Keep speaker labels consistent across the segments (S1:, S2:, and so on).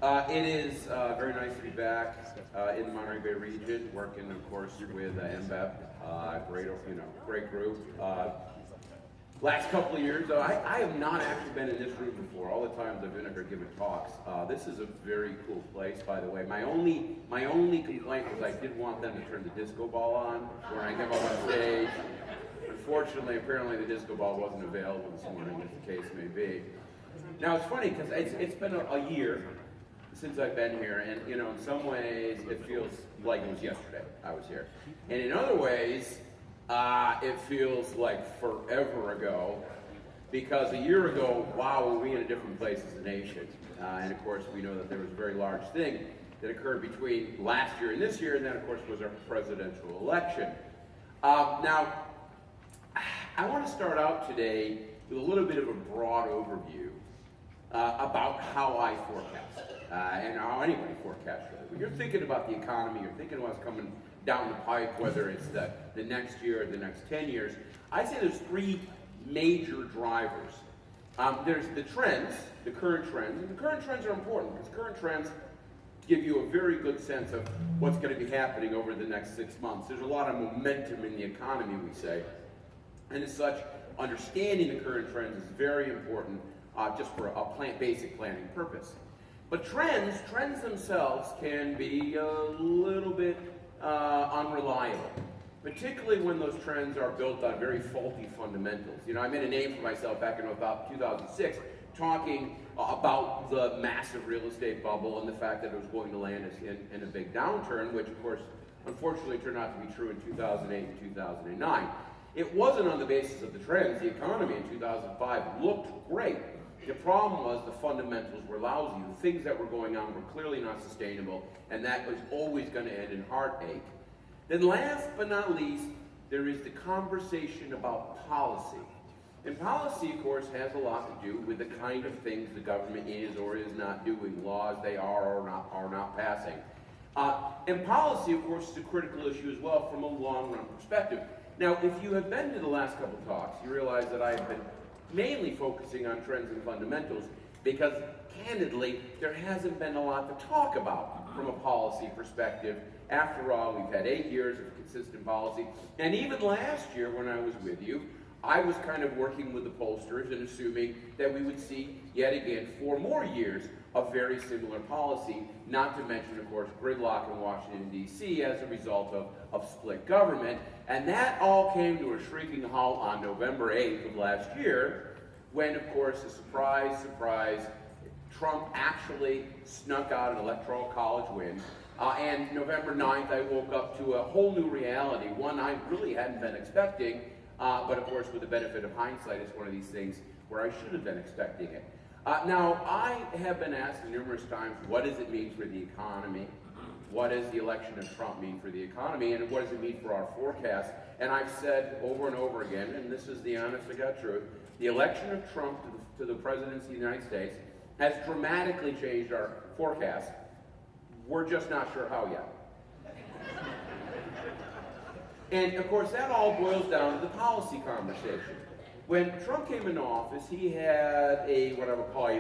S1: It is very nice to be back in the Monterey Bay region, working, of course, with NBEP. Great group. Last couple of years, I have not actually been in this room before. All the times I've been up here giving talks. This is a very cool place, by the way. My only complaint was I did want them to turn the disco ball on when I came up on stage. Unfortunately, apparently the disco ball wasn't available this morning, as the case may be. Now it's funny because it's been a year since I've been here, and in some ways it feels like it was yesterday I was here, and in other ways it feels like forever ago, because a year ago, wow, were we in a different place as a nation, and of course we know that there was a very large thing that occurred between last year and this year, and that of course was our presidential election. Now, I want to start out today with a little bit of a broad overview about how I forecast. And how anybody forecasts really. When you're thinking about the economy, you're thinking what's coming down the pike, whether it's the next year or the next 10 years, I'd say there's three major drivers. There's the trends, the current trends, and the current trends are important because current trends give you a very good sense of what's going to be happening over the next 6 months. There's a lot of momentum in the economy, we say, and as such, understanding the current trends is very important just for a basic planning purpose. But trends themselves can be a little bit unreliable, particularly when those trends are built on very faulty fundamentals. I made a name for myself back in about 2006, talking about the massive real estate bubble and the fact that it was going to land us in a big downturn, which of course, unfortunately turned out to be true in 2008 and 2009. It wasn't on the basis of the trends. The economy in 2005 looked great. The problem was the fundamentals were lousy. The things that were going on were clearly not sustainable, and that was always going to end in heartache. Then last but not least, there is the conversation about policy. And policy, of course, has a lot to do with the kind of things the government is or is not doing, laws they are or not passing. And policy, of course, is a critical issue as well from a long-run perspective. Now, if you have been to the last couple of talks, you realize that I have been mainly focusing on trends and fundamentals because, candidly, there hasn't been a lot to talk about from a policy perspective. After all, we've had 8 years of consistent policy, and even last year when I was with you, I was kind of working with the pollsters and assuming that we would see, yet again, 4 more years of very similar policy, not to mention, of course, gridlock in Washington, D.C. as a result of split government. And that all came to a shrieking halt on November 8th of last year, when, of course, a surprise, Trump actually snuck out an electoral college win. And November 9th, I woke up to a whole new reality, one I really hadn't been expecting, but of course, with the benefit of hindsight, it's one of these things where I should have been expecting it. Now, I have been asked numerous times, what does it mean for the economy? What does the election of Trump mean for the economy? And what does it mean for our forecast? And I've said over and over again, and this is the honest to God truth, the election of Trump to the presidency of the United States has dramatically changed our forecast. We're just not sure how yet. And of course, that all boils down to the policy conversation. When Trump came into office, he had what I would call a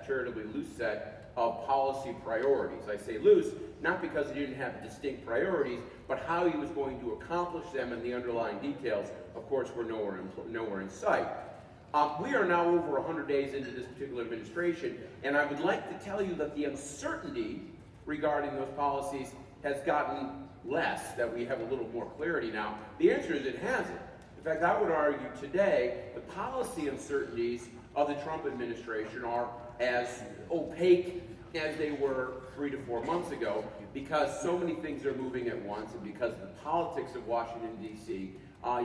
S1: charitably loose set of policy priorities. I say loose, not because he didn't have distinct priorities, but how he was going to accomplish them and the underlying details, of course, were nowhere in sight. We are now over 100 days into this particular administration, and I would like to tell you that the uncertainty regarding those policies has gotten less, that we have a little more clarity now. The answer is it hasn't. In fact, I would argue today the policy uncertainties of the Trump administration are as opaque as they were 3 to 4 months ago, because so many things are moving at once, and because of the politics of Washington, D.C.,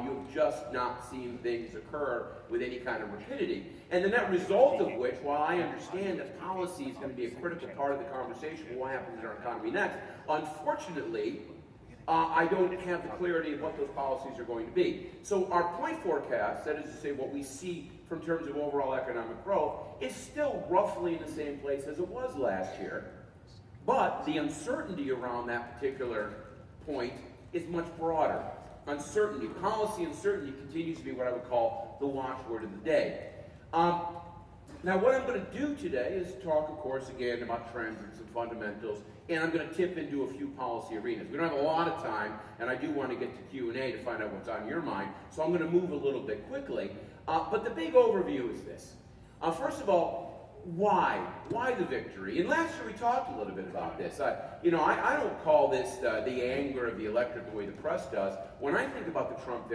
S1: you've just not seen things occur with any kind of rapidity. And the net result of which, while I understand that policy is going to be a critical part of the conversation of what happens in our economy next, unfortunately, I don't have the clarity of what those policies are going to be. So our point forecast, that is to say what we see from terms of overall economic growth, is still roughly in the same place as it was last year. But the uncertainty around that particular point is much broader. Uncertainty, policy uncertainty continues to be what I would call the watchword of the day. Now, what I'm going to do today is talk, of course, again about trends and some fundamentals, and I'm going to tip into a few policy arenas. We don't have a lot of time, and I do want to get to Q&A to find out what's on your mind, so I'm going to move a little bit quickly. But the big overview is this. First of all, why? Why the victory? And last year we talked a little bit about this. I don't call this the anger of the electorate the way the press does. When I think about the Trump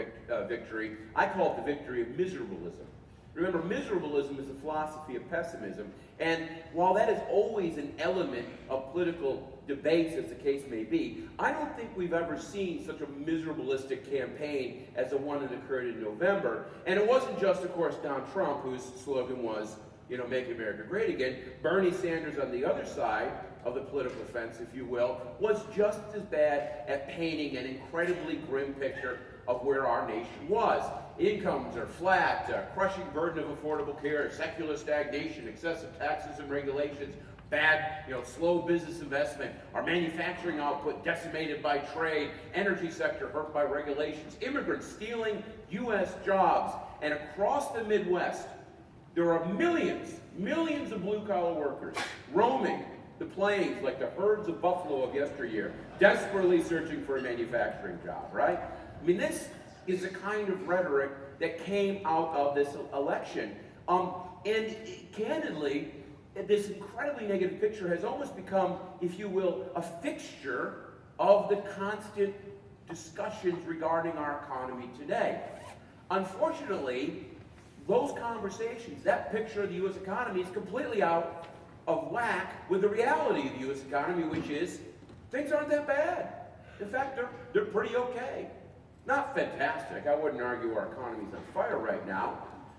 S1: victory, I call it the victory of miserableism. Remember, miserableism is a philosophy of pessimism, and while that is always an element of political debates, as the case may be, I don't think we've ever seen such a miserableistic campaign as the one that occurred in November. And it wasn't just, of course, Donald Trump, whose slogan was, make America great again. Bernie Sanders on the other side of the political fence, if you will, was just as bad at painting an incredibly grim picture of where our nation was. Incomes are flat, crushing burden of affordable care, secular stagnation, excessive taxes and regulations, bad, slow business investment, our manufacturing output decimated by trade, energy sector hurt by regulations, immigrants stealing U.S. jobs, and across the Midwest, there are millions of blue-collar workers roaming the plains like the herds of buffalo of yesteryear, desperately searching for a manufacturing job, right? I mean, this is the kind of rhetoric that came out of this election. And candidly, this incredibly negative picture has almost become, if you will, a fixture of the constant discussions regarding our economy today. Unfortunately, those conversations, that picture of the U.S. economy is completely out of whack with the reality of the U.S. economy, which is things aren't that bad. In fact, they're pretty okay. Not fantastic. I wouldn't argue our economy's on fire right now,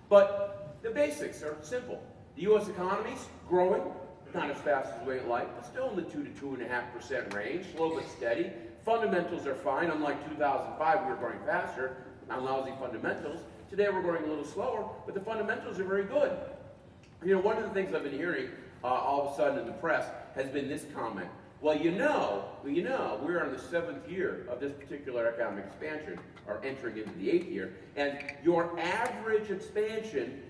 S1: but the basics are simple. The U.S. economy's growing, not as fast as we'd like, but still in the 2 to 2.5% range, slow but steady. Fundamentals are fine. Unlike 2005, we were growing faster on lousy fundamentals. Today, we're growing a little slower, but the fundamentals are very good. One of the things I've been hearing all of a sudden in the press has been this comment. Well, we're in the 7th year of this particular economic expansion, or entering into the 8th year, and your average expansion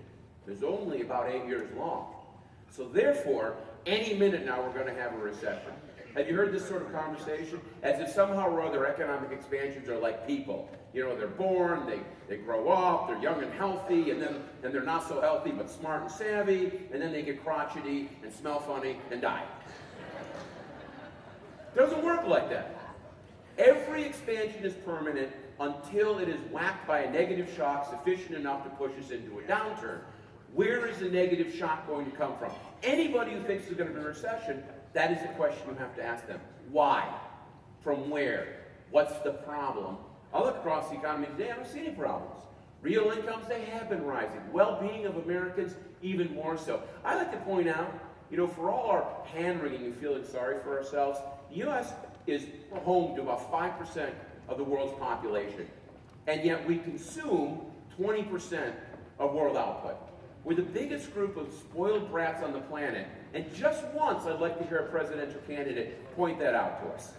S1: is only about 8 years long. So therefore, any minute now we're going to have a recession. Have you heard this sort of conversation? As if somehow or other economic expansions are like people. They're born, they grow up, they're young and healthy, and then they're not so healthy but smart and savvy, and then they get crotchety and smell funny and die. Doesn't work like that. Every expansion is permanent until it is whacked by a negative shock sufficient enough to push us into a downturn. Where is the negative shock going to come from? Anybody who thinks there's going to be a recession, that is the question you have to ask them. Why? From where? What's the problem? I look across the economy today, I don't see any problems. Real incomes, they have been rising. Well-being of Americans, even more so. I like to point out, for all our hand-wringing and feeling sorry for ourselves, the U.S. is home to about 5% of the world's population. And yet we consume 20% of world output. We're the biggest group of spoiled brats on the planet. And just once, I'd like to hear a presidential candidate point that out to us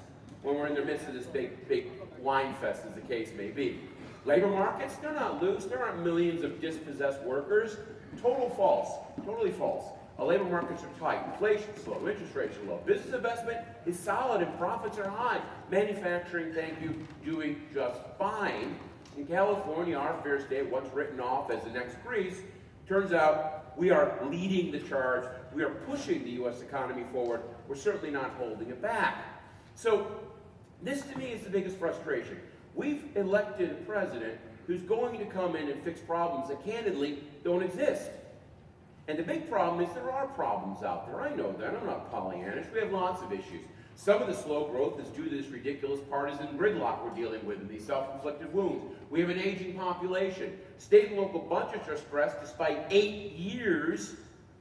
S1: when we're in the midst of this big wine fest, as the case may be. Labor markets, they're not loose. There aren't millions of dispossessed workers. Totally false. Our labor markets are tight. Inflation's low. Interest rates are low. Business investment is solid and profits are high. Manufacturing, thank you, doing just fine. In California, our fair state, once written off as the next Greece, turns out we are leading the charge. We are pushing the U.S. economy forward. We're certainly not holding it back. So this, to me, is the biggest frustration. We've elected a president who's going to come in and fix problems that, candidly, don't exist. And the big problem is there are problems out there. I know that. I'm not Pollyannish. We have lots of issues. Some of the slow growth is due to this ridiculous partisan gridlock we're dealing with and these self-inflicted wounds. We have an aging population. State and local budgets are stressed despite 8 years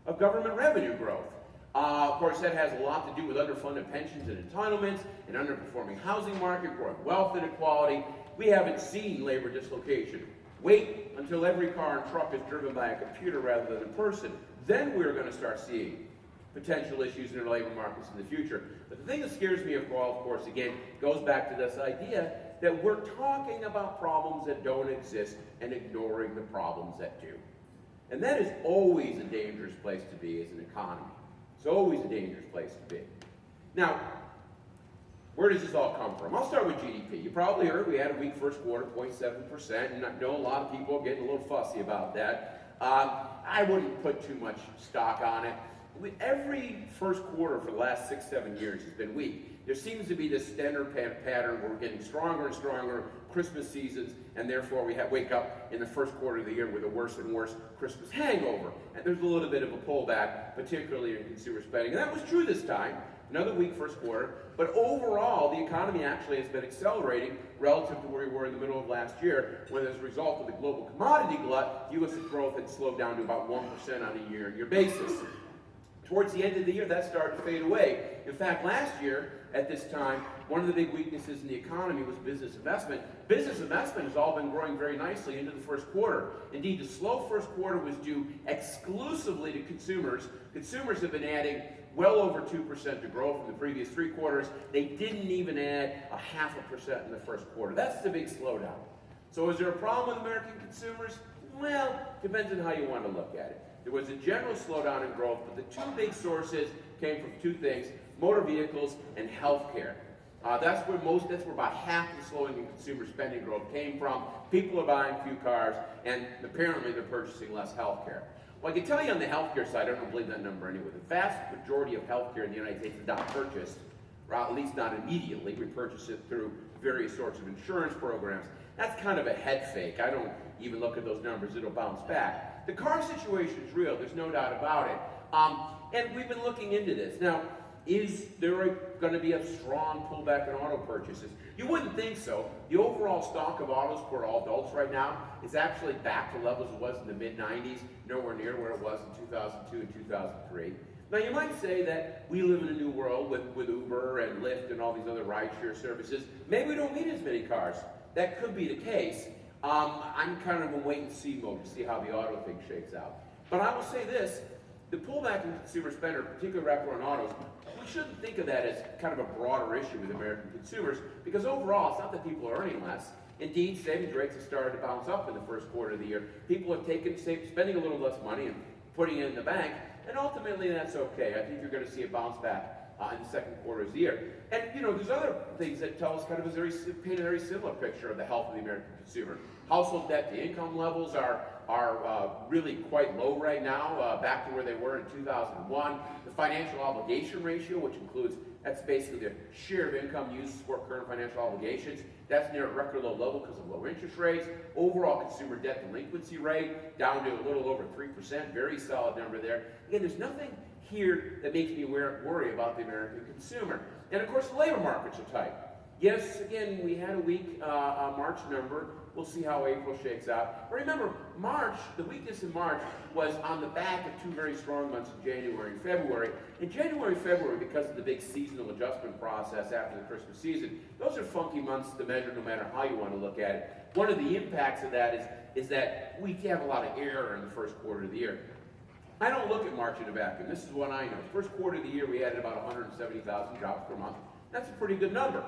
S1: of government revenue growth. Of course, that has a lot to do with underfunded pensions and entitlements, an underperforming housing market, growing wealth inequality. We haven't seen labor dislocation. Wait until every car and truck is driven by a computer rather than a person. Then we're going to start seeing potential issues in our labor markets in the future. But the thing that scares me of course, again, goes back to this idea that we're talking about problems that don't exist and ignoring the problems that do. And that is always a dangerous place to be as an economy. It's always a dangerous place to be. Now, where does this all come from? I'll start with GDP. You probably heard we had a weak first quarter, 0.7%, and I know a lot of people are getting a little fussy about that. I wouldn't put too much stock on it. Every first quarter for the last 6-7 years has been weak. There seems to be this standard pattern where we're getting stronger and stronger Christmas seasons, and therefore we wake up in the first quarter of the year with a worse and worse Christmas hangover. And there's a little bit of a pullback, particularly in consumer spending. And that was true this time. Another weak first quarter, but overall the economy actually has been accelerating relative to where we were in the middle of last year, when as a result of the global commodity glut, U.S. growth had slowed down to about 1% on a year-on-year basis. Towards the end of the year, that started to fade away. In fact, last year, at this time, one of the big weaknesses in the economy was business investment. Business investment has all been growing very nicely into the first quarter. Indeed, the slow first quarter was due exclusively to consumers. Consumers have been adding well over 2% to growth in the previous 3 quarters. They didn't even add 0.5% in the first quarter. That's the big slowdown. So is there a problem with American consumers? Well, depends on how you want to look at it. There was a general slowdown in growth, but the 2 big sources came from 2 things: motor vehicles and healthcare. That's where about half the slowing in consumer spending growth came from. People are buying few cars, and apparently they're purchasing less healthcare. Well, I can tell you on the healthcare side, I don't believe that number anyway. The vast majority of healthcare in the United States is not purchased, or at least not immediately. We purchase it through various sorts of insurance programs. That's kind of a head fake. I don't even look at those numbers. It'll bounce back. The car situation is real. There's no doubt about it. And we've been looking into this. Now, is there going to be a strong pullback in auto purchases? You wouldn't think so. The overall stock of autos for all adults right now is actually back to levels it was in the mid-90s, nowhere near where it was in 2002 and 2003. Now, you might say that we live in a new world with Uber and Lyft and all these other rideshare services. Maybe we don't need as many cars. That could be the case. I'm kind of in wait-and-see mode to see how the auto thing shakes out. But I will say this. The pullback in consumer spending, particularly wrapped around autos, we shouldn't think of that as kind of a broader issue with American consumers, because overall, it's not that people are earning less. Indeed, savings rates have started to bounce up in the first quarter of the year. People have spending a little less money and putting it in the bank, and ultimately that's okay. I think you're going to see a bounce back in the second quarter of the year. And, there's other things that tell us kind of paint a very similar picture of the health of the American consumer. Household debt to income levels are really quite low right now, back to where they were in 2001. The financial obligation ratio, which that's basically the share of income used to support current financial obligations, that's near a record low level because of low interest rates. Overall consumer debt delinquency rate down to a little over 3%, very solid number there. Again, there's nothing here that makes me worry about the American consumer. And of course, the labor markets are tight. Yes, again, we had a weak March number. We'll see how April shakes out. But remember, the weakness in March was on the back of 2 very strong months in January and February. In January and February, because of the big seasonal adjustment process after the Christmas season, those are funky months to measure no matter how you want to look at it. One of the impacts of that is that we have a lot of error in the first quarter of the year. I don't look at March in a vacuum. This is what I know. First quarter of the year, we added about 170,000 jobs per month. That's a pretty good number.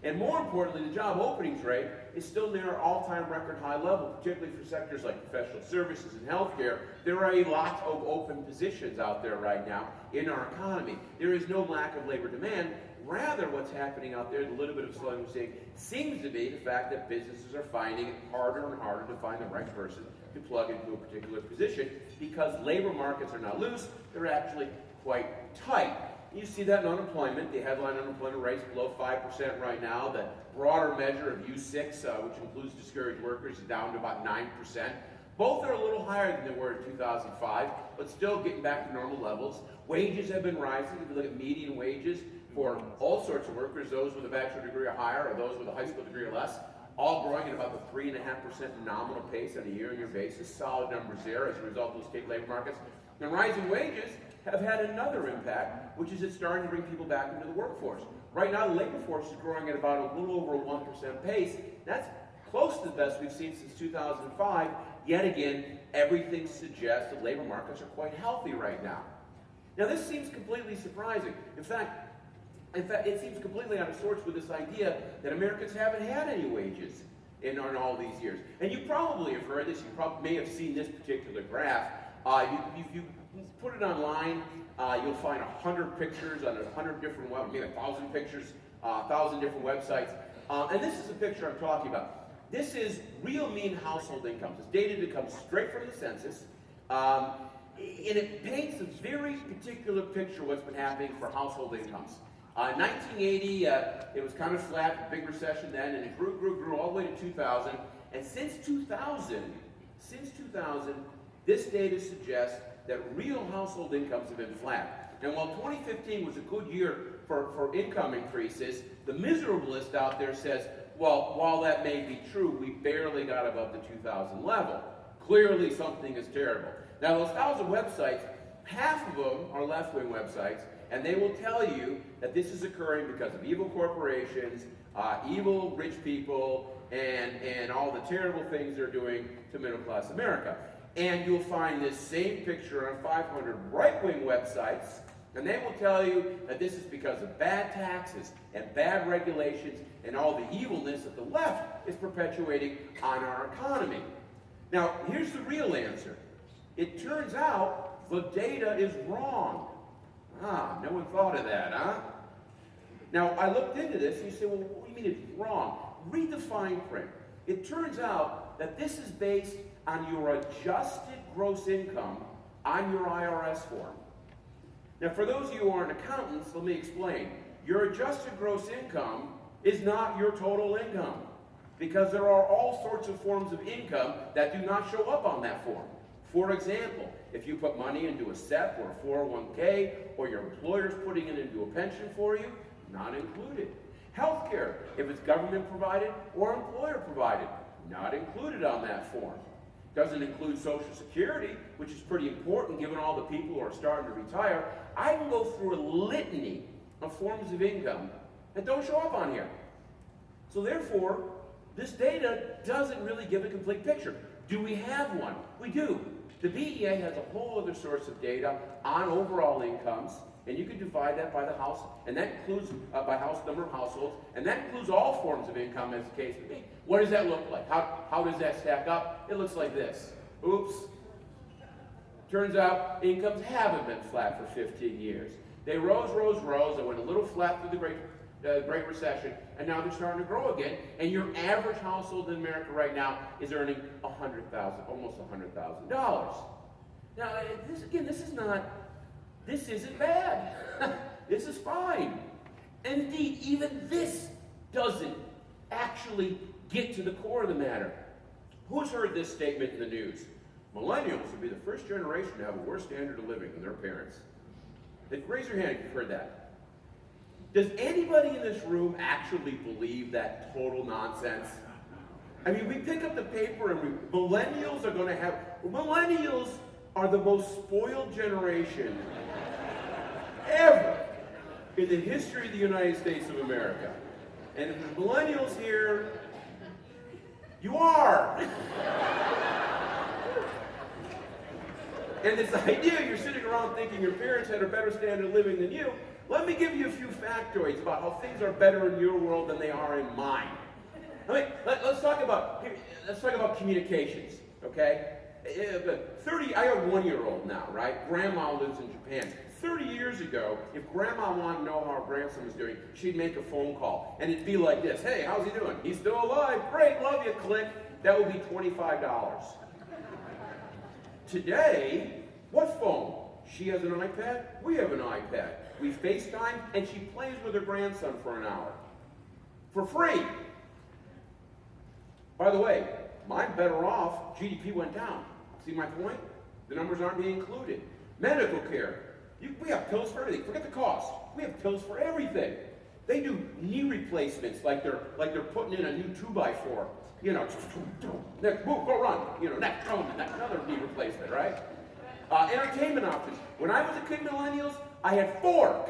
S1: And more importantly, the job openings rate is still near our all-time record high level, particularly for sectors like professional services and healthcare. There are a lot of open positions out there right now in our economy. There is no lack of labor demand. Rather, what's happening out there, the little bit of slowing we're seeing, seems to be the fact that businesses are finding it harder and harder to find the right person to plug into a particular position because labor markets are not loose, they're actually quite tight. You see that in unemployment. The headline unemployment rate is below 5% right now. The broader measure of U6, which includes discouraged workers, is down to about 9%. Both are a little higher than they were in 2005, but still getting back to normal levels. Wages have been rising. If you look at median wages for all sorts of workers, those with a bachelor degree or higher, or those with a high school degree or less, all growing at about the 3.5% nominal pace on a year-on-year basis. Solid numbers there as a result of those state labor markets. And rising wages have had another impact, which is it's starting to bring people back into the workforce. Right now, the labor force is growing at about a little over a 1% pace. That's close to the best we've seen since 2005. Yet again, everything suggests that labor markets are quite healthy right now. Now, this seems completely surprising. In fact, it seems completely out of sorts with this idea that Americans haven't had any wages in all these years. And you probably have heard this, you probably may have seen this particular graph. You put it online, you'll find 100 pictures on 100 different maybe 1,000 pictures, 1,000 different websites. And this is the picture I'm talking about. This is real mean household incomes. It's data that comes straight from the census. And it paints a very particular picture of what's been happening for household incomes. In 1980, it was kind of flat, big recession then, and it grew all the way to 2000. And since 2000, this data suggests that real household incomes have been flat. And while 2015 was a good year for income increases, the miserablest out there says, well, while that may be true, we barely got above the 2000 level. Clearly something is terrible. Now those 1,000 websites, half of them are left-wing websites, and they will tell you that this is occurring because of evil corporations, evil rich people, and all the terrible things they're doing to middle-class America. And you'll find this same picture on 500 right-wing websites, and they will tell you that this is because of bad taxes and bad regulations and all the evilness that the left is perpetuating on our economy. Now, here's the real answer. It turns out the data is wrong. No one thought of that, huh? Now, I looked into this, and you say, well, what do you mean it's wrong? Read the fine print. It turns out that this is based on your adjusted gross income on your IRS form. Now, for those of you who aren't accountants, let me explain. Your adjusted gross income is not your total income, because there are all sorts of forms of income that do not show up on that form. For example, if you put money into a SEP or a 401k, or your employer's putting it into a pension for you, not included. Healthcare, if it's government provided or employer provided, not included on that form. Doesn't include Social Security, which is pretty important given all the people who are starting to retire. I can go through a litany of forms of income that don't show up on here. So therefore, this data doesn't really give a complete picture. Do we have one? We do. The BEA has a whole other source of data on overall incomes, and you can divide that by the house, and that includes by house number of households, and that includes all forms of income as the case may be. What does that look like? How does that stack up? It looks like this. Oops. Turns out incomes haven't been flat for 15 years. They rose. They went a little flat through the Great Recession, and now they're starting to grow again. And your average household in America right now is earning almost $100,000. Now, this isn't bad. This is fine. Indeed, even this doesn't actually get to the core of the matter. Who's heard this statement in the news? Millennials will be the first generation to have a worse standard of living than their parents. Raise your hand if you've heard that. Does anybody in this room actually believe that total nonsense? I mean, we pick up the paper and millennials are the most spoiled generation ever in the history of the United States of America. And the millennials here, you are. And this idea you're sitting around thinking your parents had a better standard of living than you, let me give you a few factoids about how things are better in your world than they are in mine. Let's talk about communications, okay? I have a 1-year-old now, right? Grandma lives in Japan. 30 years ago, if Grandma wanted to know how her grandson was doing, she'd make a phone call, and it'd be like this: "Hey, how's he doing? He's still alive. Great, love you." Click. That would be $25. Today, what phone? She has an iPad. We have an iPad. We FaceTime, and she plays with her grandson for an hour for free. By the way, mine better off. GDP went down. See my point? The numbers aren't being included. Medical care. We have pills for everything. Forget the cost. We have pills for everything. They do knee replacements like they're putting in a new 2x4. You know, next move, go run. You know, next another knee replacement, right? Entertainment options. When I was a kid, millennials, I had 4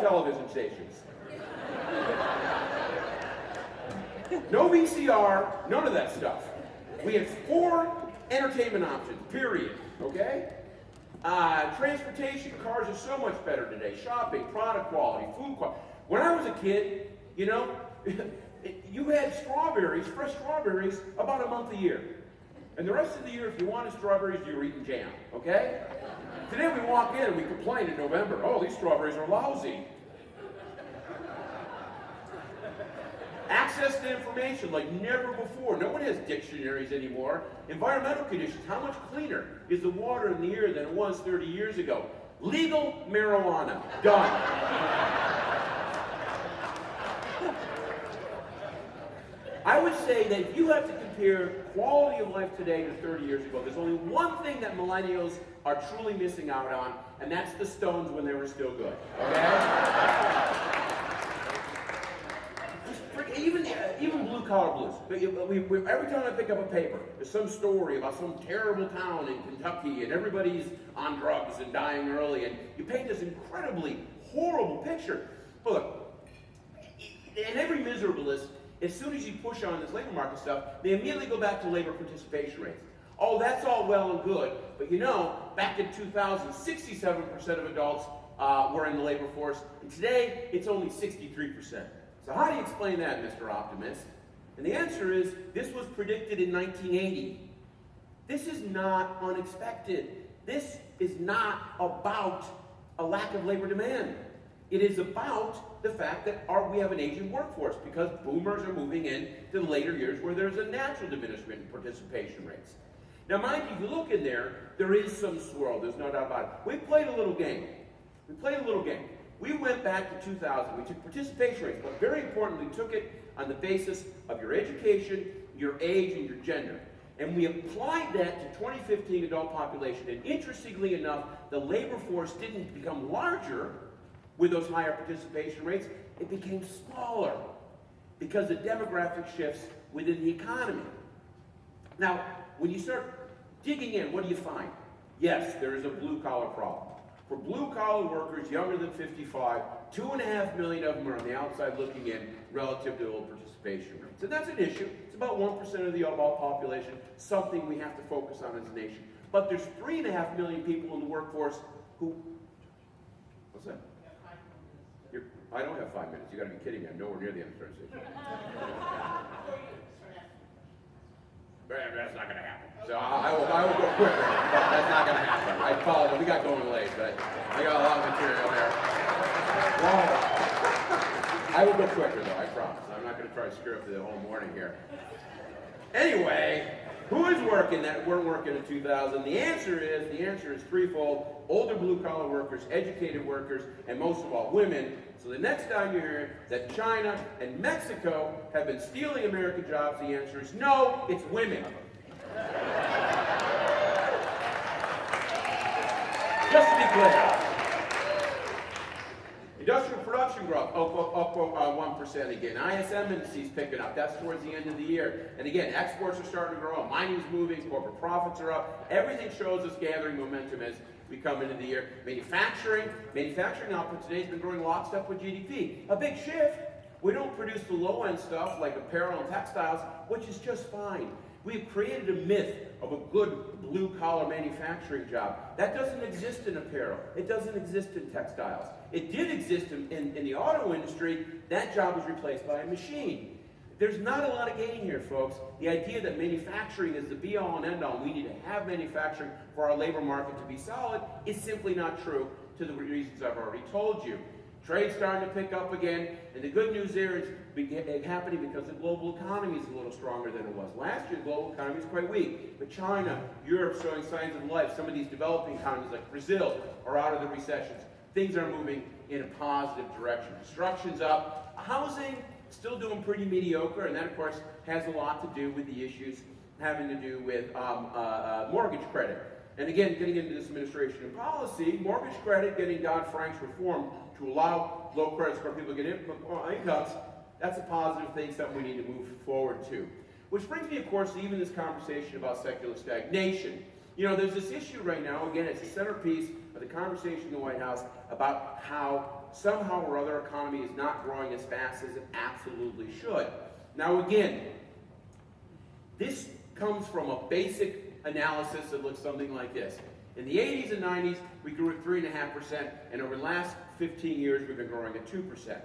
S1: television stations. No VCR, none of that stuff. We had 4 entertainment options, period, okay? Transportation, cars are so much better today. Shopping, product quality, food quality. When I was a kid, you know, You had strawberries, fresh strawberries, about a month a year. And the rest of the year, if you wanted strawberries, you were eating jam, okay? Today we walk in and we complain in November, oh, these strawberries are lousy. Access to information like never before. No one has dictionaries anymore. Environmental conditions. How much cleaner is the water in the air than it was 30 years ago? Legal marijuana. Done. I would say that if you have to compare quality of life today to 30 years ago, there's only one thing that millennials are truly missing out on, and that's the Stones when they were still good. Okay? Even blue-collar blues. Every time I pick up a paper, there's some story about some terrible town in Kentucky, and everybody's on drugs and dying early, and you paint this incredibly horrible picture. But look, and every miserableist, as soon as you push on this labor market stuff, they immediately go back to labor participation rates. Oh, that's all well and good, but you know, back in 2000, 67% of adults were in the labor force, and today it's only 63%. So how do you explain that, Mr. Optimist? And the answer is, this was predicted in 1980. This is not unexpected. This is not about a lack of labor demand. It is about the fact that we have an aging workforce because boomers are moving in to the later years where there's a natural diminishment in participation rates. Now, mind you, if you look in there is some swirl. There's no doubt about it. We played a little game. We went back to 2000. We took participation rates, but very importantly, took it on the basis of your education, your age, and your gender. And we applied that to 2015 adult population. And interestingly enough, the labor force didn't become larger with those higher participation rates. It became smaller because of demographic shifts within the economy. Now, when you start digging in, what do you find? Yes, there is a blue-collar problem. For blue-collar workers younger than 55, 2.5 million of them are on the outside looking in relative to old participation rates. And that's an issue. It's about 1% of the overall population, something we have to focus on as a nation. But there's 3.5 million people in the workforce who... What's that? I don't have 5 minutes. You got to be kidding me. I'm nowhere near the end of the station. That's not going to happen. So I will go quicker, but that's not going to happen. I apologize. We got going late, but I got a lot of material there. Wow. I will go quicker, though. I promise. I'm not going to try to screw up the whole morning here. Anyway, who is working that weren't working in 2000? The answer is threefold: older blue-collar workers, educated workers, and most of all, women. So the next time you hear that China and Mexico have been stealing American jobs, the answer is no, it's women. Just to be clear, industrial production growth up 1% again. ISM indices picking up. That's towards the end of the year. And again, exports are starting to grow. Mining's moving. Corporate profits are up. Everything shows us gathering momentum as we come into the year. Manufacturing output today has been growing lockstep with GDP. A big shift. We don't produce the low-end stuff like apparel and textiles, which is just fine. We've created a myth of a good blue-collar manufacturing job. That doesn't exist in apparel. It doesn't exist in textiles. It did exist in the auto industry. That job was replaced by a machine. There's not a lot of gain here, folks. The idea that manufacturing is the be-all and end-all, we need to have manufacturing for our labor market to be solid, is simply not true to the reasons I've already told you. Trade's starting to pick up again, and the good news there is happening because the global economy is a little stronger than it was. Last year, the global economy was quite weak, but China, Europe showing signs of life. Some of these developing economies like Brazil are out of the recessions. Things are moving in a positive direction. Construction's up. Housing, still doing pretty mediocre, and that, of course, has a lot to do with the issues having to do with mortgage credit. And again, getting into this administration and policy, mortgage credit, getting Dodd-Frank's reform to allow low credit score people to get incomes, that's a positive thing, something we need to move forward to. Which brings me, of course, to even this conversation about secular stagnation. You know, there's this issue right now, again, it's a centerpiece of the conversation in the White House about how somehow or other economy is not growing as fast as it absolutely should. Now again, this comes from a basic analysis that looks something like this. In the 80s and 90s, we grew at 3.5%, and over the last 15 years, we've been growing at 2%.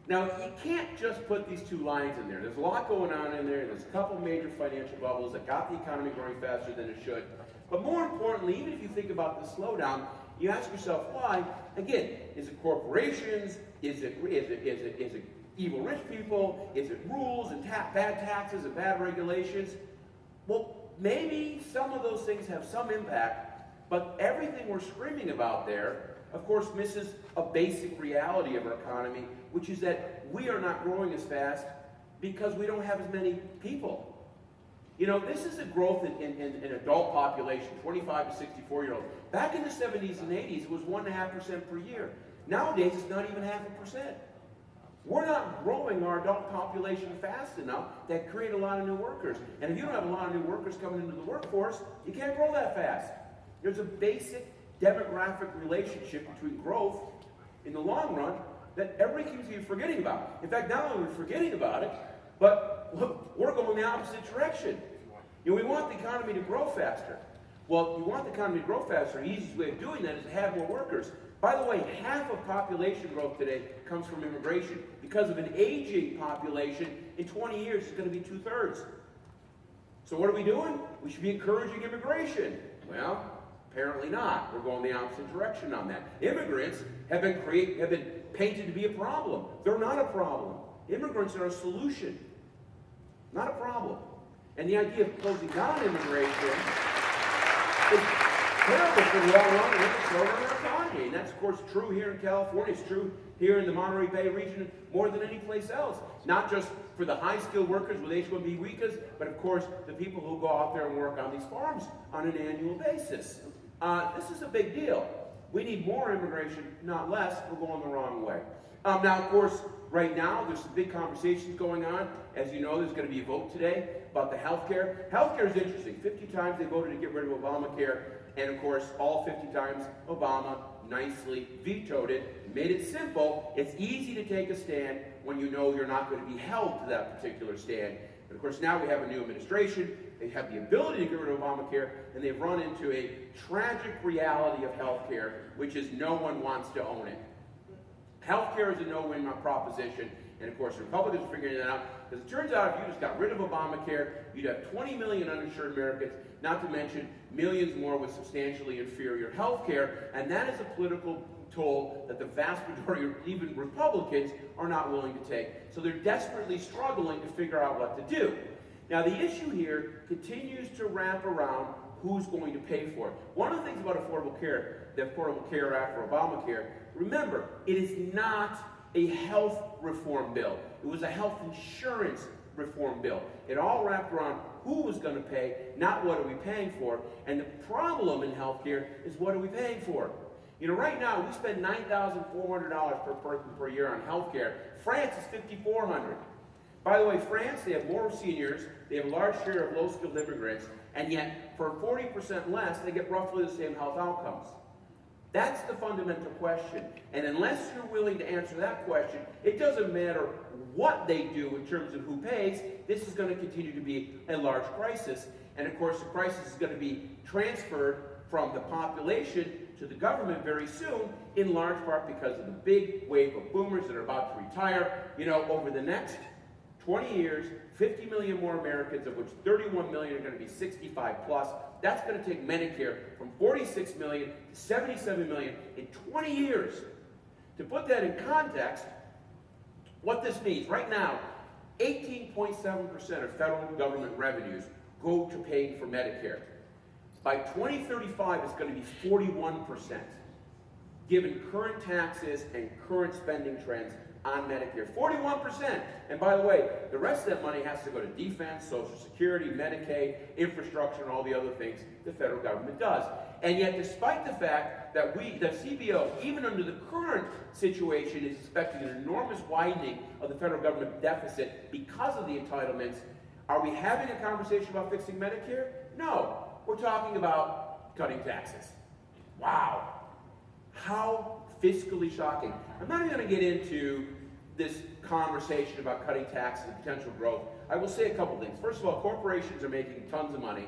S1: Now, you can't just put these two lines in there. There's a lot going on in there. There's a couple major financial bubbles that got the economy growing faster than it should. But more importantly, even if you think about the slowdown, you ask yourself why. Again, is it corporations? Is it evil rich people? Is it rules and bad taxes and bad regulations? Well, maybe some of those things have some impact, but everything we're screaming about there, of course, misses a basic reality of our economy, which is that we are not growing as fast because we don't have as many people. You know, this is a growth in adult population, 25 to 64-year-olds. Back in the 70s and 80s, it was 1.5% per year. Nowadays, it's not even 0.5%. We're not growing our adult population fast enough to create a lot of new workers. And if you don't have a lot of new workers coming into the workforce, you can't grow that fast. There's a basic demographic relationship between growth in the long run that everybody seems to be forgetting about. In fact, not only are we forgetting about it, but we're going the opposite direction. You know, we want the economy to grow faster. Well, you want the economy to grow faster. The easiest way of doing that is to have more workers. By the way, half of population growth today comes from immigration. Because of an aging population, in 20 years, it's going to be 2/3. So what are we doing? We should be encouraging immigration. Well, apparently not. We're going the opposite direction on that. Immigrants have been painted to be a problem. They're not a problem. Immigrants are a solution, not a problem. And the idea of closing down immigration is terrible for the long run and the short run of our economy. And that's, of course, true here in California. It's true here in the Monterey Bay region more than any place else. Not just for the high-skilled workers with H-1B visas, but, of course, the people who go out there and work on these farms on an annual basis. This is a big deal. We need more immigration, not less. We're going the wrong way. Now, of course, right now, there's some big conversations going on. As you know, there's going to be a vote today about the health care. Health care is interesting. 50 times they voted to get rid of Obamacare, and of course, all 50 times Obama nicely vetoed it, made it simple. It's easy to take a stand when you know you're not going to be held to that particular stand. But of course, now we have a new administration. They have the ability to get rid of Obamacare, and they've run into a tragic reality of health care, which is no one wants to own it. Healthcare is a no-win proposition, and of course, Republicans are figuring that out, because it turns out if you just got rid of Obamacare, you'd have 20 million uninsured Americans, not to mention millions more with substantially inferior health care, and that is a political toll that the vast majority of even Republicans are not willing to take. So they're desperately struggling to figure out what to do. Now, the issue here continues to wrap around who's going to pay for it. One of the things about Affordable Care, the Affordable Care Act for Obamacare, remember, it is not a health reform bill. It was a health insurance reform bill. It all wrapped around who was going to pay, not what are we paying for. And the problem in healthcare is what are we paying for? You know, right now we spend $9,400 per person per year on healthcare. France is $5,400. By the way, France, they have more seniors, they have a large share of low-skilled immigrants, and yet for 40% less, they get roughly the same health outcomes. That's the fundamental question. And unless you're willing to answer that question, it doesn't matter what they do in terms of who pays, this is going to continue to be a large crisis. And of course, the crisis is going to be transferred from the population to the government very soon, in large part because of the big wave of boomers that are about to retire. You know, over the next 20 years, 50 million more Americans, of which 31 million are going to be 65 plus. That's going to take Medicare from 46 million to 77 million in 20 years. To put that in context, what this means, right now, 18.7% of federal government revenues go to paying for Medicare. By 2035, it's going to be 41%, given current taxes and current spending trends on Medicare. 41%. And by the way, the rest of that money has to go to defense, Social Security, Medicaid, infrastructure, and all the other things the federal government does. And yet, despite the fact that the CBO, even under the current situation, is expecting an enormous widening of the federal government deficit because of the entitlements, are we having a conversation about fixing Medicare? No. We're talking about cutting taxes. Wow. How fiscally shocking. I'm not even going to get into this conversation about cutting taxes and potential growth. I will say a couple things. First of all, corporations are making tons of money.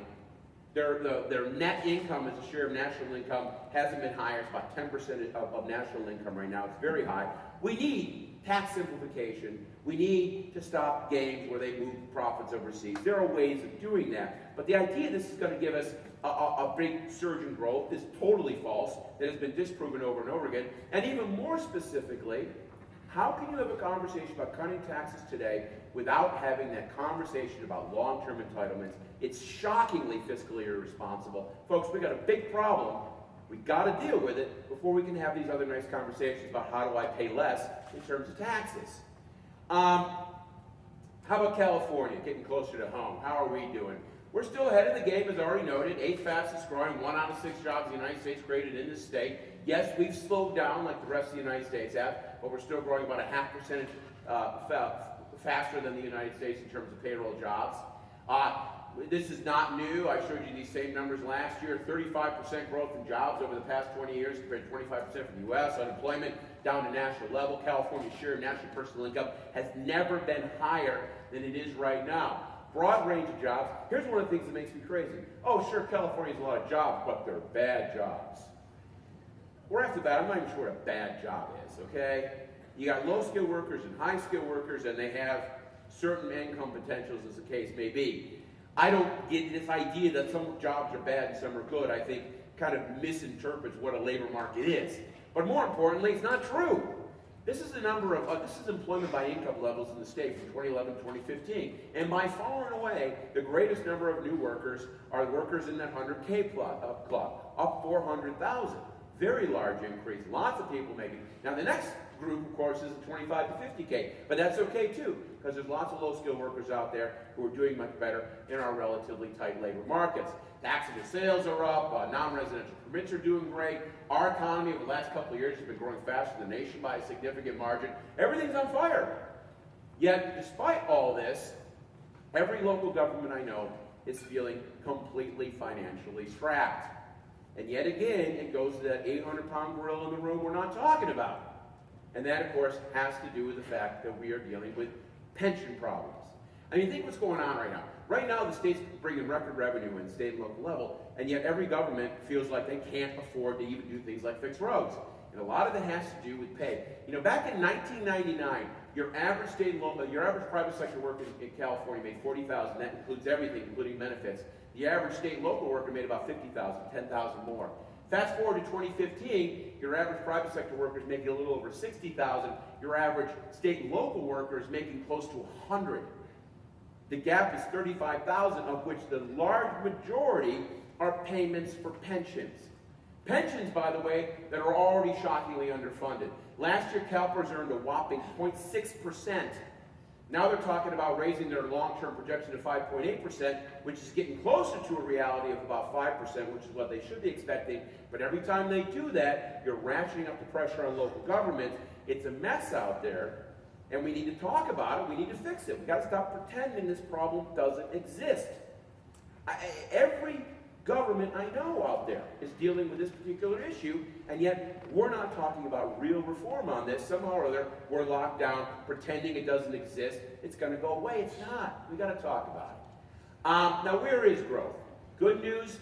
S1: Their net income as a share of national income hasn't been higher. It's about 10% of national income right now. It's very high. We need tax simplification. We need to stop games where they move profits overseas. There are ways of doing that. But the idea this is going to give us a big surge in growth is totally false. That has been disproven over and over again. And even more specifically, how can you have a conversation about cutting taxes today without having that conversation about long-term entitlements? It's shockingly fiscally irresponsible. Folks, we've got a big problem. We've got to deal with it before we can have these other nice conversations about how do I pay less in terms of taxes. How about California, getting closer to home? How are we doing? We're still ahead of the game, as already noted. 8th fastest growing, 1 out of 6 jobs in the United States created in this state. Yes, we've slowed down like the rest of the United States have, but we're still growing about a 0.5% faster than the United States in terms of payroll jobs. This is not new. I showed you these same numbers last year. 35% growth in jobs over the past 20 years compared to 25% for the U.S. Unemployment down to national level. California's share of national personal income has never been higher than it is right now. Broad range of jobs. Here's one of the things that makes me crazy. Oh, sure, California has a lot of jobs, but they're bad jobs. Right off the bat, I'm not even sure what a bad job is, okay? You got low-skilled workers and high-skilled workers, and they have certain income potentials, as the case may be. I don't get this idea that some jobs are bad and some are good. I think kind of misinterprets what a labor market is. But more importantly, it's not true. This is the number of, this is employment by income levels in the state from 2011 to 2015. And by far and away, the greatest number of new workers are workers in that 100K club, up 400,000. Very large increase, lots of people making. Now the next group, of course, is the 25 to 50K, but that's okay too, because there's lots of low-skilled workers out there who are doing much better in our relatively tight labor markets. Taxable sales are up, non-residential permits are doing great. Our economy over the last couple of years has been growing faster than the nation by a significant margin. Everything's on fire. Yet, despite all this, every local government I know is feeling completely financially strapped. And yet again, it goes to that 800-pound gorilla in the room we're not talking about. And that, of course, has to do with the fact that we are dealing with pension problems. I mean, think what's going on right now. Right now, the state's bringing record revenue in state and local level, and yet every government feels like they can't afford to even do things like fix roads. And a lot of it has to do with pay. You know, back in 1999, your average private sector worker in California made $40,000. That includes everything, including benefits. The average state and local worker made about $50,000, $10,000 more. Fast forward to 2015, your average private sector worker is making a little over $60,000. Your average state and local worker is making close to $100,000. The gap is $35,000, of which the large majority are payments for pensions. Pensions, by the way, that are already shockingly underfunded. Last year, CalPERS earned a whopping 0.6%. Now they're talking about raising their long-term projection to 5.8%, which is getting closer to a reality of about 5%, which is what they should be expecting. But every time they do that, you're ratcheting up the pressure on local governments. It's a mess out there, and we need to talk about it. We need to fix it. We've got to stop pretending this problem doesn't exist. Every government I know out there is dealing with this particular issue, and yet we're not talking about real reform on this. Somehow or other, we're locked down, pretending it doesn't exist. It's going to go away. It's not. We've got to talk about it. Now, where is growth? Good news,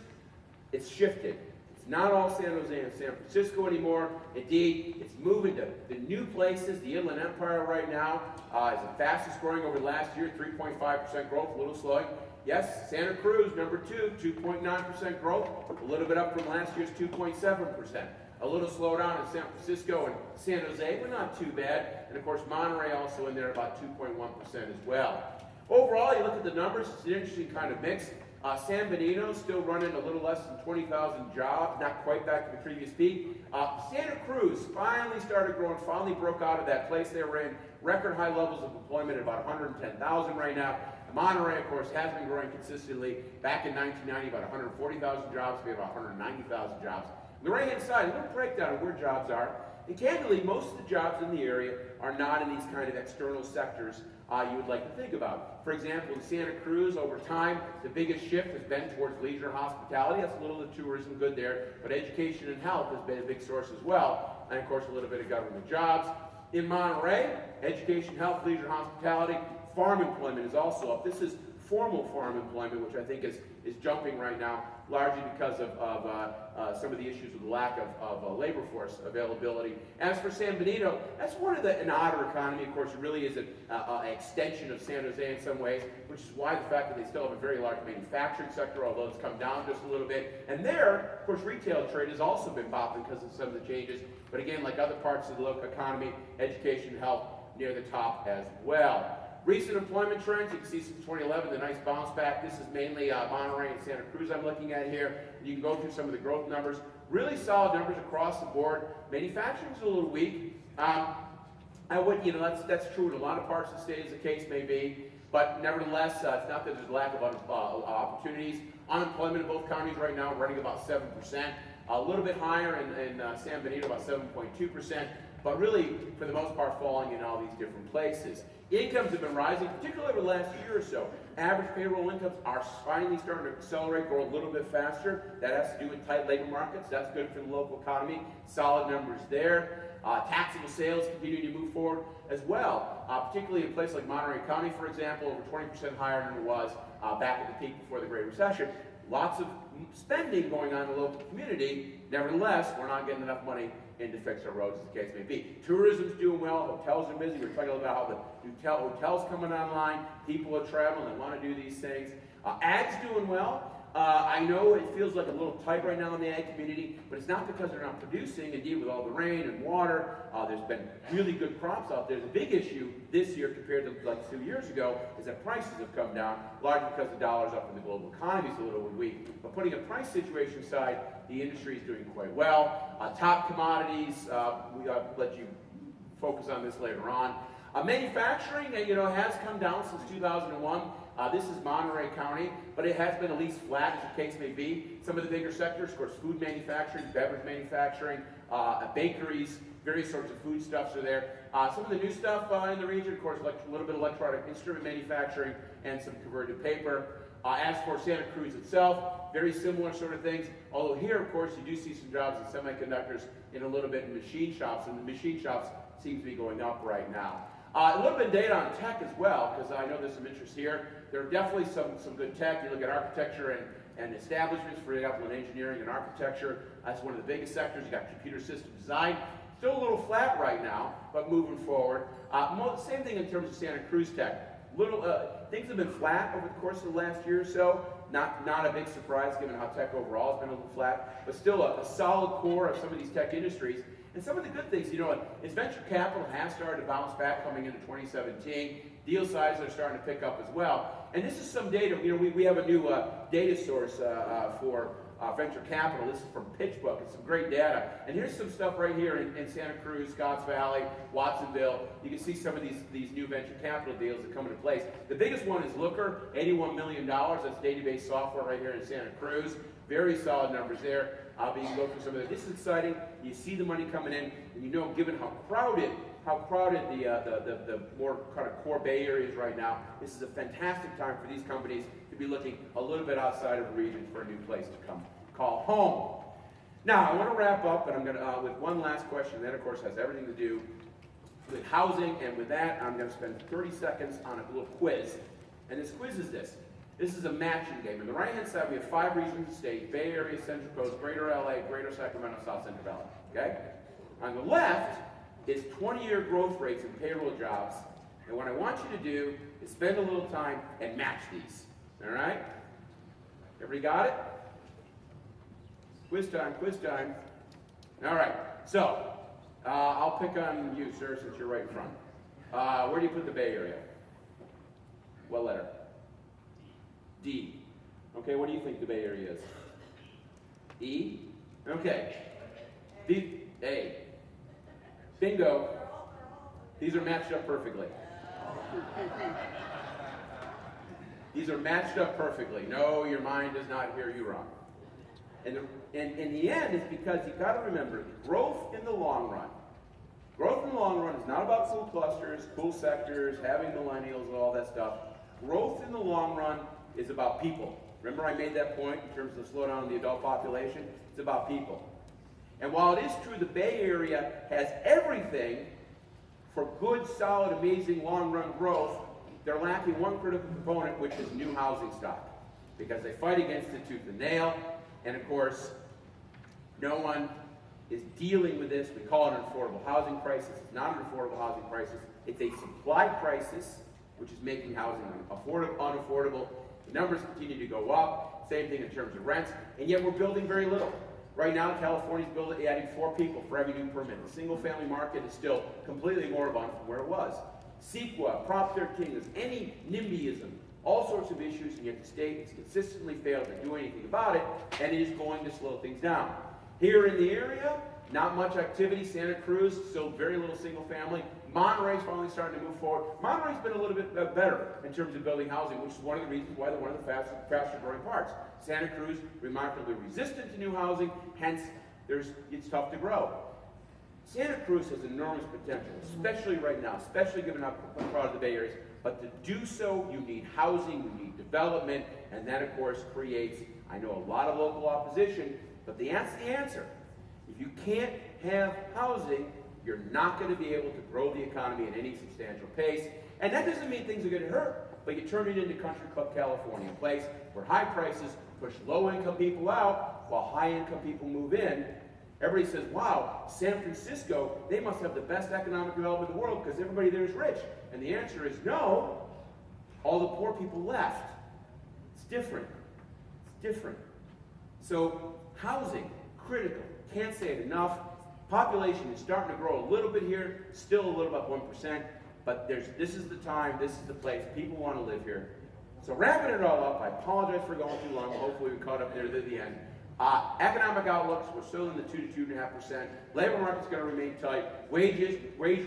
S1: it's shifted. It's not all San Jose and San Francisco anymore. Indeed, it's moving to the new places. The Inland Empire right now is the fastest growing over last year, 3.5% growth, a little slowing. Yes, Santa Cruz, number 2, 2.9% growth, a little bit up from last year's 2.7%. A little slowdown in San Francisco and San Jose, but not too bad. And of course, Monterey also in there about 2.1% as well. Overall, you look at the numbers, it's an interesting kind of mix. San Benito still running a little less than 20,000 jobs, not quite back to the previous peak. Santa Cruz finally started growing, finally broke out of that place they were in. Record high levels of employment at about 110,000 right now. Monterey, of course, has been growing consistently. Back in 1990, about 140,000 jobs, we have about 190,000 jobs. On the right-hand side, a little breakdown of where jobs are. And candidly, most of the jobs in the area are not in these kind of external sectors you would like to think about. For example, in Santa Cruz, over time, the biggest shift has been towards leisure and hospitality. That's a little of the tourism good there. But education and health has been a big source as well. And, of course, a little bit of government jobs. In Monterey, education, health, leisure, hospitality, farm employment is also up. This is formal farm employment, which I think is jumping right now. largely because of some of the issues with the lack of labor force availability. As for San Benito, that's one of an odder economy. Of course, it really is an extension of San Jose in some ways, which is why the fact that they still have a very large manufacturing sector, although it's come down just a little bit. And there, of course, retail trade has also been popping because of some of the changes. But again, like other parts of the local economy, education, health, near the top as well. Recent employment trends, you can see since 2011, the nice bounce back. This is mainly Monterey and Santa Cruz I'm looking at here. You can go through some of the growth numbers. Really solid numbers across the board. Manufacturing's a little weak. That's true in a lot of parts of the state, as the case may be. But nevertheless, it's not that there's a lack of opportunities. Unemployment in both counties right now running about 7%. A little bit higher in San Benito, about 7.2%. But really, for the most part, falling in all these different places. Incomes have been rising, particularly over the last year or so. Average payroll incomes are finally starting to accelerate, grow a little bit faster. That has to do with tight labor markets. That's good for the local economy. Solid numbers there. Taxable sales continue to move forward as well, particularly in a place like Monterey County, for example, over 20% higher than it was back at the peak before the Great Recession. Lots of spending going on in the local community. Nevertheless, we're not getting enough money in to fix our roads, as the case may be. Tourism's doing well. Hotels are busy. We're talking about how the new hotels coming online. People are traveling. They want to do these things. Ag's doing well. I know it feels like a little tight right now in the ag community, but it's not because they're not producing. Indeed, with all the rain and water, there's been really good crops out there. The big issue this year compared to like 2 years ago is that prices have come down, largely because the dollar's up and the global economy is a little weak. But putting a price situation aside, the industry is doing quite well. Top commodities, we'll let you focus on this later on. Manufacturing, has come down since 2001. This is Monterey County, but it has been at least flat, as the case may be. Some of the bigger sectors, of course, food manufacturing, beverage manufacturing, bakeries, various sorts of foodstuffs are there. Some of the new stuff in the region, of course, a little bit of electronic instrument manufacturing and some converted paper. As for Santa Cruz itself, very similar sort of things. Although here, of course, you do see some jobs in semiconductors and a little bit in machine shops, and the machine shops seem to be going up right now. A little bit of data on tech as well, because I know there's some interest here. There are definitely some good tech. You look at architecture and establishments, for example, in engineering and architecture. That's one of the biggest sectors. You got computer system design. Still a little flat right now, but moving forward. Same thing in terms of Santa Cruz tech. Things have been flat over the course of the last year or so. Not a big surprise given how tech overall has been a little flat, but still a solid core of some of these tech industries. And some of the good things, is venture capital has started to bounce back coming into 2017. Deal sizes are starting to pick up as well. And this is some data. We have a new data source for venture capital. This is from PitchBook. It's some great data. And here's some stuff right here in Santa Cruz, Scotts Valley, Watsonville. You can see some of these new venture capital deals that come into place. The biggest one is Looker, $81 million. That's database software right here in Santa Cruz. Very solid numbers there. But you can go through some of that. This is exciting. You see the money coming in, and given how crowded the more kind of core Bay areas right now, this is a fantastic time for these companies to be looking a little bit outside of the region for a new place to come call home. Now, I want to wrap up, and I'm going to with one last question. That, of course, has everything to do with housing, and with that, I'm going to spend 30 seconds on a little quiz. And this quiz is this. This is a matching game. On the right-hand side, we have 5 regions of the state: Bay Area, Central Coast, Greater LA, Greater Sacramento, South Central Valley. Okay? On the left is 20-year growth rates in payroll jobs. And what I want you to do is spend a little time and match these. All right? Everybody got it? Quiz time, quiz time. All right. So, I'll pick on you, sir, since you're right in front. Where do you put the Bay Area? What letter? D. Okay, what do you think the Bay Area is? E? Okay. B. A. Bingo. These are matched up perfectly. These are matched up perfectly. No, your mind does not hear you wrong. And in the end, it's because you've got to remember, growth in the long run. Growth in the long run is not about cool clusters, cool sectors, having millennials and all that stuff. Growth in the long run is about people. Remember I made that point in terms of the slowdown in the adult population? It's about people. And while it is true the Bay Area has everything for good, solid, amazing, long-run growth, they're lacking one critical component, which is new housing stock. Because they fight against it tooth and nail. And of course, no one is dealing with this. We call it an affordable housing crisis. It's not an affordable housing crisis. It's a supply crisis, which is making housing unaffordable. The numbers continue to go up. Same thing in terms of rents. And yet we're building very little. Right now, California's adding 4 people for every new permit. The single-family market is still completely moribund from where it was. CEQA, Prop 13, there's any NIMBYism, all sorts of issues, and yet the state has consistently failed to do anything about it, and it is going to slow things down. Here in the area, not much activity. Santa Cruz, still very little single family. Monterey's finally starting to move forward. Monterey's been a little bit better in terms of building housing, which is one of the reasons why they're one of the faster growing parts. Santa Cruz, remarkably resistant to new housing, hence it's tough to grow. Santa Cruz has enormous potential, especially right now, especially given how proud of the Bay Area. But to do so, you need housing, you need development, and that, of course, creates, I know, a lot of local opposition, but that's the answer. If you can't have housing, you're not going to be able to grow the economy at any substantial pace. And that doesn't mean things are going to hurt, but you turn it into Country Club California, a place where high prices push low-income people out while high-income people move in. Everybody says, wow, San Francisco, they must have the best economic development in the world because everybody there is rich. And the answer is no, all the poor people left. It's different. It's different. So housing, critical. Can't say it enough. Population is starting to grow a little bit here, still a little about 1%, but this is the time, this is the place. People want to live here. So wrapping it all up, I apologize for going too long. Hopefully we caught up near the end. Economic outlooks, we're still in the 2 to 2.5%. Labor market's going to remain tight. Wage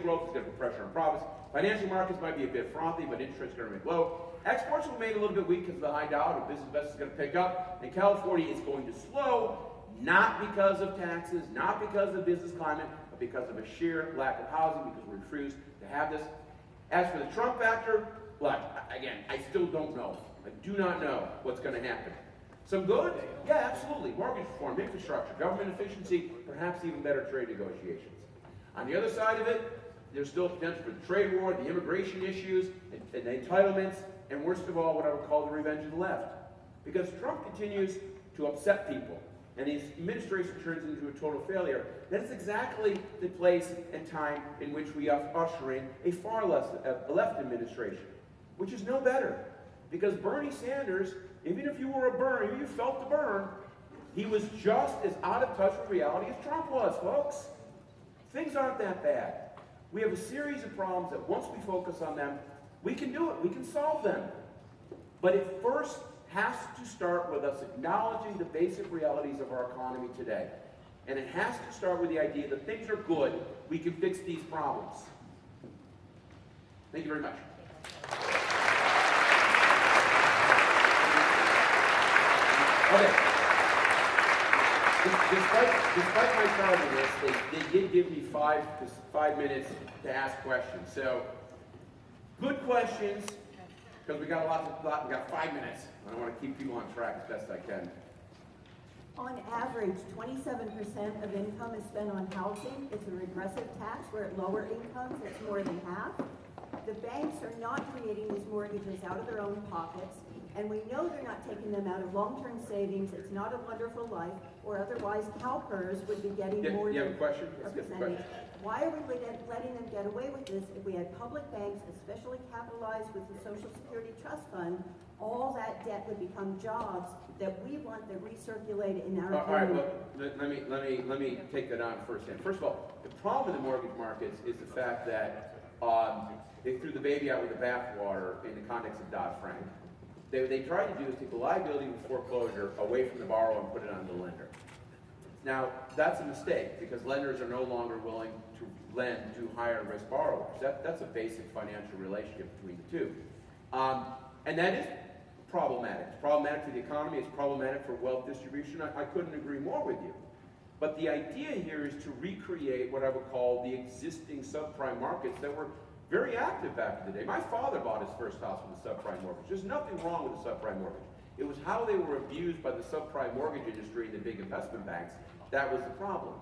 S1: growth is going to put pressure on profits. Financial markets might be a bit frothy, but interest rates are going to remain low. Exports will remain a little bit weak because of the high dollar, but business investment is going to pick up. And California is going to slow, not because of taxes, not because of business climate, but because of a sheer lack of housing, because we refuse to have this. As for the Trump factor, look, again, I still don't know. I do not know what's going to happen. Some good? Yeah, absolutely. Mortgage reform, infrastructure, government efficiency, perhaps even better trade negotiations. On the other side of it, there's still potential for the trade war, the immigration issues, and the entitlements, and worst of all, what I would call the revenge of the left. Because Trump continues to upset people, and his administration turns into a total failure. That is exactly the place and time in which we are ushering a far less left administration, which is no better. Because Bernie Sanders, even if you were a burn, even if you felt the burn, he was just as out of touch with reality as Trump was, folks. Things aren't that bad. We have a series of problems that once we focus on them, we can do it, we can solve them. But it first has to start with us acknowledging the basic realities of our economy today. And it has to start with the idea that things are good, we can fix these problems. Thank you very much. Okay. Despite my tardiness, they did give me five minutes to ask questions. So, good questions, because we got we got 5 minutes. I want to keep people on track as best I can.
S2: On average, 27% of income is spent on housing. It's a regressive tax, where at lower incomes, it's more than half. The banks are not creating these mortgages out of their own pockets, and we know they're not taking them out of long-term savings. It's not a wonderful life, or otherwise CalPERS would be getting more
S1: you
S2: than
S1: have a question?
S2: a percentage. Why are we letting them get away with this if we had public banks, especially capitalized with the Social Security Trust Fund? All that debt would become jobs that we want to recirculate in our
S1: All right, well, let me take that on first. First of all, the problem with the mortgage markets is the fact that they threw the baby out with the bathwater in the context of Dodd-Frank. They tried to do is take the liability with foreclosure away from the borrower and put it on the lender. Now, that's a mistake because lenders are no longer willing to lend to higher risk borrowers. That's a basic financial relationship between the two. And that is problematic. It's problematic for the economy. It's problematic for wealth distribution. I couldn't agree more with you. But the idea here is to recreate what I would call the existing subprime markets that were very active back in the day. My father bought his first house with a subprime mortgage. There's nothing wrong with a subprime mortgage. It was how they were abused by the subprime mortgage industry and the big investment banks. That was the problem.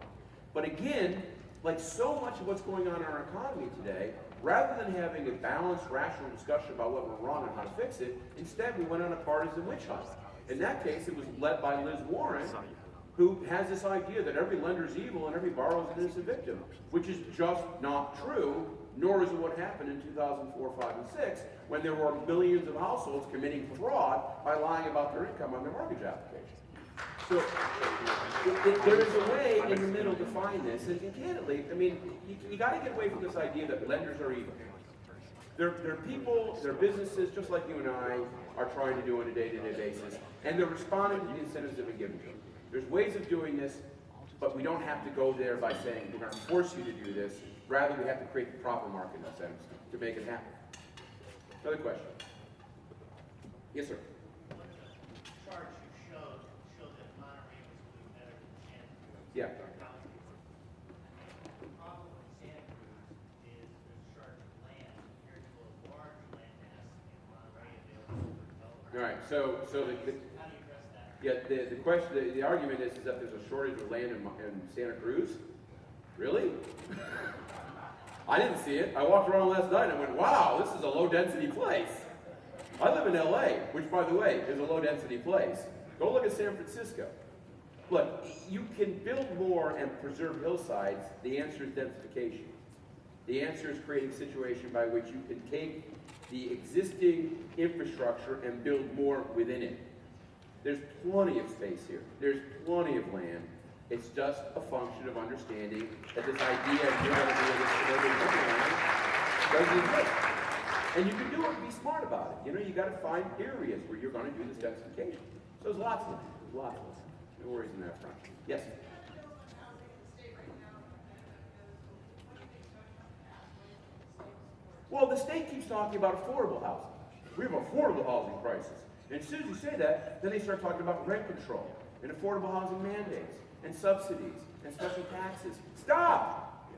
S1: But again, like so much of what's going on in our economy today, rather than having a balanced, rational discussion about what went wrong and how to fix it, instead we went on a partisan witch hunt. In that case, it was led by Liz Warren, who has this idea that every lender is evil and every borrower is an innocent victim, which is just not true, nor is it what happened in 2004, 5, and 6, when there were millions of households committing fraud by lying about their income on their mortgage application. So there is a way in the middle to find this, and candidly, I mean, you got to get away from this idea that lenders are evil. They're people, they're businesses, just like you and I are trying to do on a day-to-day basis, and they're responding to the incentives that we give them. There's ways of doing this, but we don't have to go there by saying we're going to force you to do this. Rather, we have to create the proper market incentives to make it happen. Another question. Yes, sir.
S3: Charts you showed that Monterey was doing better than Santa Cruz.
S1: Yeah.
S3: The problem with Santa Cruz is there's short land compared to a large land mass in Monterey available for development.
S1: All right. So the
S3: How do you address that?
S1: yeah, the question, the argument is that there's a shortage of land in Santa Cruz. Really? I didn't see it. I walked around last night and I went, wow, this is a low-density place. I live in LA, which, by the way, is a low-density place. Go look at San Francisco. Look, you can build more and preserve hillsides. The answer is densification. The answer is creating a situation by which you can take the existing infrastructure and build more within it. There's plenty of space here. There's plenty of land. It's just a function of understanding that this idea of you're going to do this suburban land doesn't exist. And you can do it and be smart about it. You know, you got to find areas where you're going to do this densification. So there's lots of it. There's lots of it. No worries on that front. Yes? Well, the state keeps talking about affordable housing. We have an affordable housing crisis. And as soon as you say that, then they start talking about rent control and affordable housing mandates and subsidies and special taxes. Stop!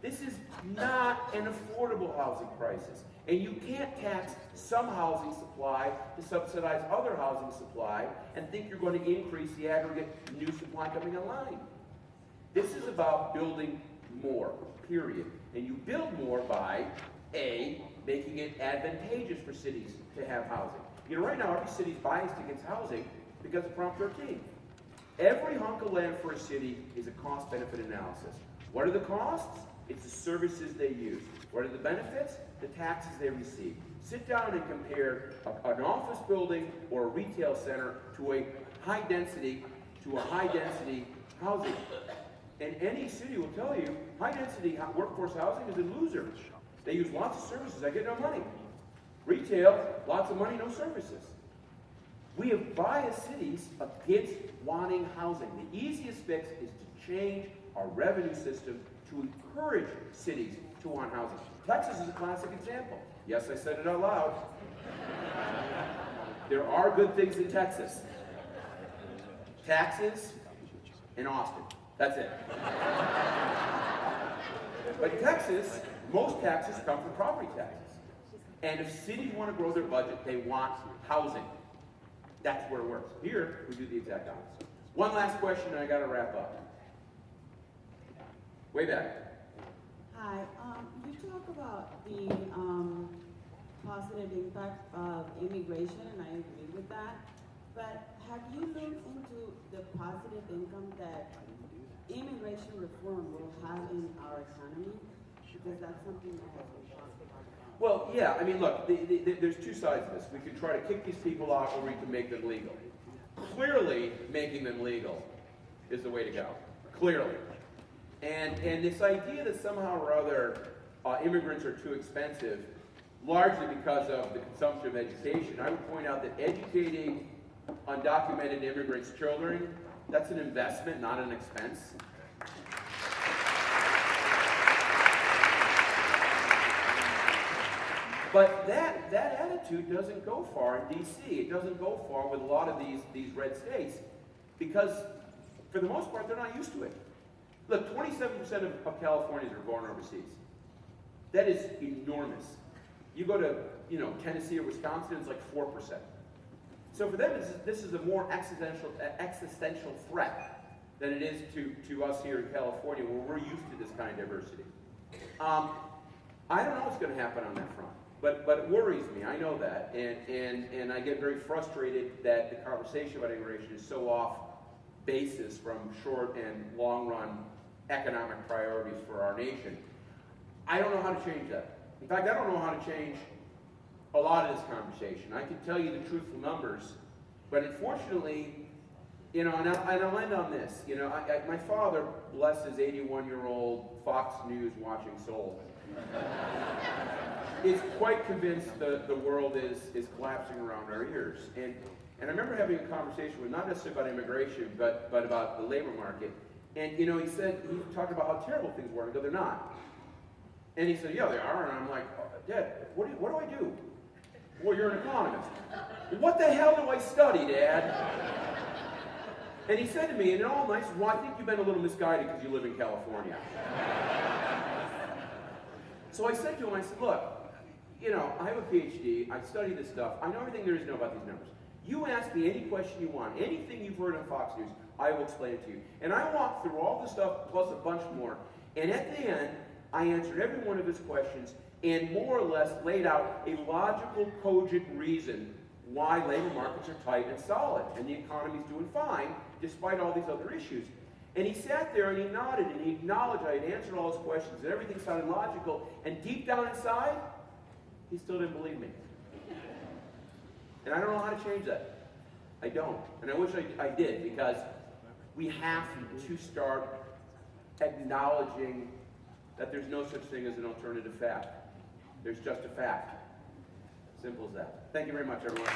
S1: This is not an affordable housing crisis. And you can't tax some housing supply to subsidize other housing supply and think you're going to increase the aggregate new supply coming online. This is about building more, period. And you build more by, A, making it advantageous for cities to have housing. You know, right now, every city's biased against housing because of Prop 13. Every hunk of land for a city is a cost-benefit analysis. What are the costs? It's the services they use. What are the benefits? The taxes they receive. Sit down and compare an office building or a retail center to a high-density housing. And any city will tell you, high-density workforce housing is a loser. They use lots of services. I get no money. Retail, lots of money, no services. We have biased cities against wanting housing. The easiest fix is to change our revenue system to encourage cities to want housing. Texas is a classic example. Yes, I said it out loud. There are good things in Texas. Taxes and Austin. That's it. But Texas, most taxes come from property taxes. And if cities want to grow their budget, they want housing. That's where it works. Here, we do the exact opposite. One last question, and I got to wrap up. Way back.
S4: Hi, you talk about the positive impact of immigration, and I agree with that. But have you looked into the positive income that immigration reform will have in our economy? Because that's something that has been talked about.
S1: Well, yeah, I mean, look, there's two sides of this. We can try to kick these people out, or we can make them legal. Clearly, making them legal is the way to go. Clearly. And this idea that somehow or other immigrants are too expensive, largely because of the consumption of education, I would point out that educating undocumented immigrants' children, that's an investment, not an expense. But that attitude doesn't go far in D.C. It doesn't go far with a lot of these red states because, for the most part, they're not used to it. Look, 27% of Californians are born overseas. That is enormous. You go to, Tennessee or Wisconsin, it's like 4%. So for them, this is a more existential threat than it is to us here in California, where we're used to this kind of diversity. I don't know what's going to happen on that front. But it worries me, I know that, and I get very frustrated that the conversation about immigration is so off basis from short and long run economic priorities for our nation. I don't know how to change that. In fact, I don't know how to change a lot of this conversation. I can tell you the truthful numbers, but unfortunately, you know, and I'll end on this. You know, my father, bless his 81-year-old Fox News watching soul, is quite convinced the world is collapsing around our ears. And I remember having a conversation with, not necessarily about immigration, but about the labor market. And, you know, he talked about how terrible things were. I go, they're not. And he said, yeah, they are. And I'm like, oh, Dad, what do I do? Well, you're an economist. What the hell do I study, Dad? And he said to me, in all nice, well, I think you've been a little misguided because you live in California. So I said to him, I said, look, you know, I have a PhD, I study this stuff, I know everything there is to know about these numbers. You ask me any question you want, anything you've heard on Fox News, I will explain it to you. And I walked through all the stuff, plus a bunch more, and at the end, I answered every one of his questions and more or less laid out a logical, cogent reason why labor markets are tight and solid, and the economy's doing fine, despite all these other issues. And he sat there and he nodded and he acknowledged I had answered all his questions and everything sounded logical, and deep down inside, he still didn't believe me. And I don't know how to change that. I don't. And I wish I did, because we have to start acknowledging that there's no such thing as an alternative fact. There's just a fact. Simple as that. Thank you very much, everyone.